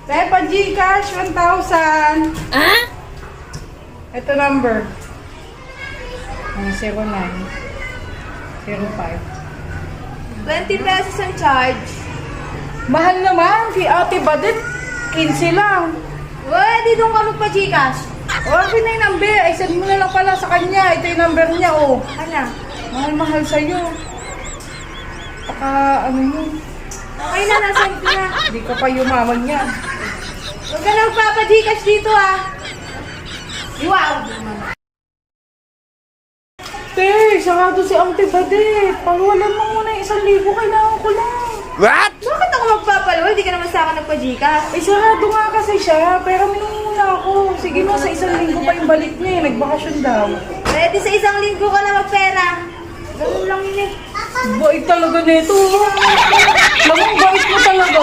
Pepa Gcash, 1,000. Ah? Ito number. 09 05. 20 pesos ang charge. Mahal naman, kay Ate Badit, 15 lang. Uy, di doon ka magpa-Gcash. Okay na yung number, ay send mo na lang pala sa kanya. Ito yung number niya, oh. Ano? Mahal-mahal sa'yo. Baka, ano yun, Okay na, nasend ko na. hindi ka pa yumaman niya. Huwag ka na magpapa-Gcash dito ah. Wow! Te, sarado si Ate Badit. Paluwalan mo muna yung 1,000, kailangan ko lang. Bakit ako magpapaluwal? Di ka naman sa akin nagpa-Gcash. Ay, sarado nga kasi siya, pero minumuna ako. Sige mo, sa 1,000 pa yung balik niya, nagbakasyon daw. Pwede sa 1 linggo ka na magpera. Ganun lang yun eh. Bait talaga nito. Alam mo, bait mo talaga.